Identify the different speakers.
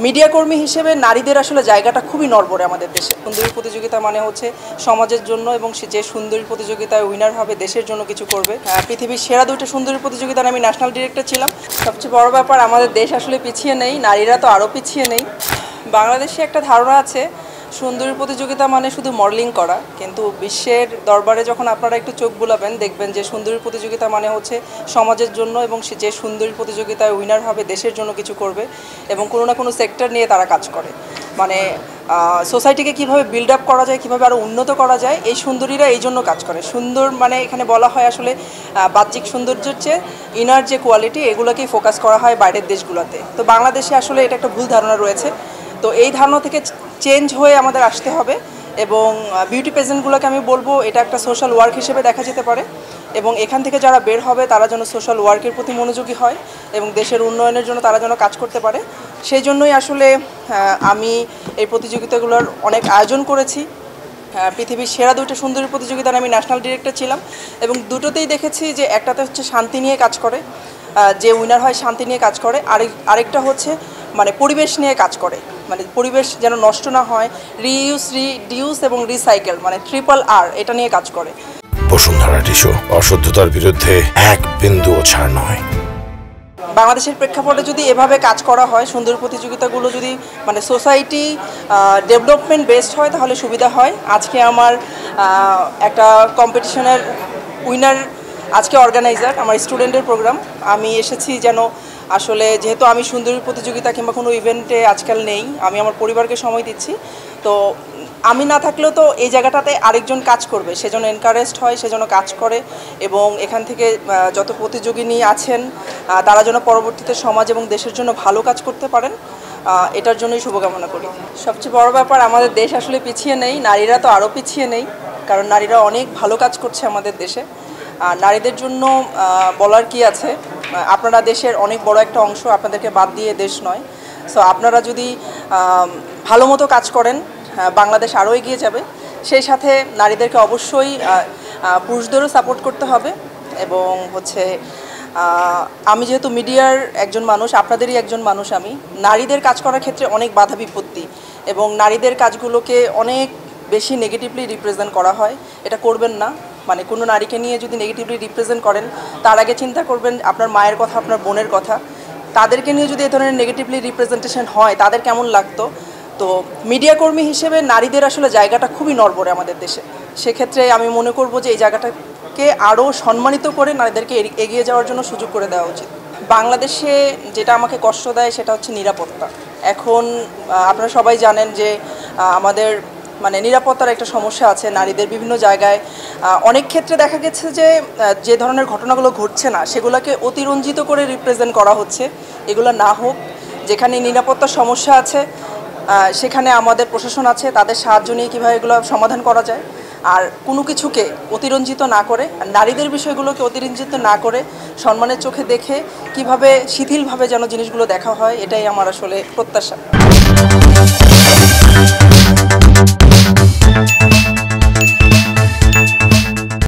Speaker 1: Media কর্মী হিসেবে নারীদের আসলে জায়গাটা খুবই নড়বড়ে আমাদের দেশে। সুন্দরী প্রতিযোগিতা মানে হচ্ছে সমাজের জন্য, এবং যে সুন্দরী প্রতিযোগিতায় উইনার হবে দেশের জন্য কিছু করবে। পৃথিবীর সেরা দুইটা সুন্দরী প্রতিযোগিতার আমি ন্যাশনাল ডিরেক্টর ছিলাম। সবচেয়ে বড় ব্যাপার, আমাদের দেশ আসলে পিছিয়ে নেই, নারীরা তো আরও পিছিয়ে নেই। বাংলাদেশে একটা ধারণা আছে সুন্দরী প্রতিযোগিতা মানে শুধু মডেলিং করা, কিন্তু বিশ্বের দরবারে যখন আপনারা একটু চোখ বুলাবেন দেখবেন যে সুন্দরী প্রতিযোগিতা মানে হচ্ছে সমাজের জন্য, এবং যে সুন্দরী প্রতিযোগিতায় উইনার হবে দেশের জন্য কিছু করবে, এবং কোনো না কোনো সেক্টর নিয়ে তারা কাজ করে। মানে সোসাইটিকে কীভাবে বিল্ড আপ করা যায়, কীভাবে আরও উন্নত করা যায়, এই সুন্দরীরা এই জন্য কাজ করে। সুন্দর মানে এখানে বলা হয় আসলে বাহ্যিক সৌন্দর্যের চেয়ে ইনার যে কোয়ালিটি, এগুলোকেই ফোকাস করা হয় বাইরের দেশগুলোতে। তো বাংলাদেশে আসলে এটা একটা ভুল ধারণা রয়েছে। তো এই ধারণা থেকে চেঞ্জ হয়ে আমাদের আসতে হবে, এবং বিউটি পেজেন্টগুলোকে আমি বলবো এটা একটা সোশ্যাল ওয়ার্ক হিসেবে দেখা যেতে পারে, এবং এখান থেকে যারা বের হবে তারা যেন সোশ্যাল ওয়ার্কের প্রতি মনোযোগী হয় এবং দেশের উন্নয়নের জন্য তারা যেন কাজ করতে পারে। সেই জন্যই আসলে আমি এই প্রতিযোগিতাগুলোর অনেক আয়োজন করেছি। পৃথিবীর সেরা দুইটা সুন্দরী প্রতিযোগিতার আমি ন্যাশনাল ডিরেক্টর ছিলাম, এবং দুটোতেই দেখেছি যে একটাতে হচ্ছে শান্তি নিয়ে কাজ করে, যে উইনার হয় শান্তি নিয়ে কাজ করে, আরেকটা হচ্ছে মানে পরিবেশ নিয়ে কাজ করে, মানে পরিবেশ যেন নষ্ট না হয়, রিইউজ, রিডিউস এবং রিসাইকেল, মানে RRR, এটা নিয়ে কাজ করে।
Speaker 2: বসুন্ধরা টিস্যু অশুদ্ধতার বিরুদ্ধে এক বিন্দুও ছাড় নয়।
Speaker 1: বাংলাদেশের প্রেক্ষাপটে যদি এভাবে কাজ করা হয়, সুন্দর প্রতিযোগিতাগুলো যদি মানে সোসাইটি ডেভেলপমেন্ট বেসড হয় তাহলে সুবিধা হয়। আজকে আমার একটা কম্পিটিশনের উইনার, আজকে অর্গানাইজার আমার স্টুডেন্টের প্রোগ্রাম, আমি এসেছি যেন আসলে যেহেতু আমি সুন্দরী প্রতিযোগিতা কিংবা কোনো ইভেন্টে আজকাল নেই, আমি আমার পরিবারকে সময় দিচ্ছি, তো আমি না থাকলেও তো এই জায়গাটাতে আরেকজন কাজ করবে, সেজন্য এনকারেজড হয়, সেজন্য কাজ করে, এবং এখান থেকে যত প্রতিযোগিনী আছেন তারা যেন পরবর্তীতে সমাজ এবং দেশের জন্য ভালো কাজ করতে পারেন, এটার জন্যই শুভকামনা করি। সবচেয়ে বড় ব্যাপার, আমাদের দেশ আসলে পিছিয়ে নেই, নারীরা তো আরও পিছিয়ে নেই, কারণ নারীরা অনেক ভালো কাজ করছে আমাদের দেশে। আর নারীদের জন্য বলার কি আছে, আপনারা দেশের অনেক বড় একটা অংশ, আপনাদেরকে বাদ দিয়ে দেশ নয়। সো আপনারা যদি ভালো মতো কাজ করেন, বাংলাদেশ আরও এগিয়ে যাবে। সেই সাথে নারীদেরকে অবশ্যই পুরুষদেরও সাপোর্ট করতে হবে, এবং হচ্ছে আমি যেহেতু মিডিয়ার একজন মানুষ, আপনাদেরই একজন মানুষ, আমি নারীদের কাজ করার ক্ষেত্রে অনেক বাধা বিপত্তি, এবং নারীদের কাজগুলোকে অনেক বেশি নেগেটিভলি রিপ্রেজেন্ট করা হয়। এটা করবেন না। মানে কোনো নারীকে নিয়ে যদি নেগেটিভলি রিপ্রেজেন্ট করেন, তার আগে চিন্তা করবেন আপনার মায়ের কথা, আপনার বোনের কথা, তাদেরকে নিয়ে যদি এ ধরনের নেগেটিভলি রিপ্রেজেন্টেশন হয় তাদের কেমন লাগতো। তো মিডিয়া কর্মী হিসেবে নারীদের আসলে জায়গাটা খুবই নড়বড়ে আমাদের দেশে। সেক্ষেত্রে আমি মনে করব যে এই জায়গাটাকে আরও সম্মানিত করে নারীদেরকে এগিয়ে যাওয়ার জন্য সুযোগ করে দেওয়া উচিত। বাংলাদেশে যেটা আমাকে কষ্ট দেয় সেটা হচ্ছে নিরাপত্তা। এখন আপনারা সবাই জানেন যে আমাদের মানে নিরাপত্তার একটা সমস্যা আছে নারীদের বিভিন্ন জায়গায়। অনেক ক্ষেত্রে দেখা গেছে যে যে ধরনের ঘটনাগুলো ঘটছে না সেগুলোকে অতিরঞ্জিত করে রিপ্রেজেন্ট করা হচ্ছে। এগুলো না হোক। যেখানে নিরাপত্তার সমস্যা আছে সেখানে আমাদের প্রশাসন আছে, তাদের সাহায্য নিয়ে কীভাবে এগুলো সমাধান করা যায়। আর কোনো কিছুকে অতিরঞ্জিত না করে, নারীদের বিষয়গুলোকে অতিরঞ্জিত না করে সম্মানের চোখে দেখে কিভাবে শিথিলভাবে যেন জিনিসগুলো দেখা হয়, এটাই আমার আসলে প্রত্যাশা।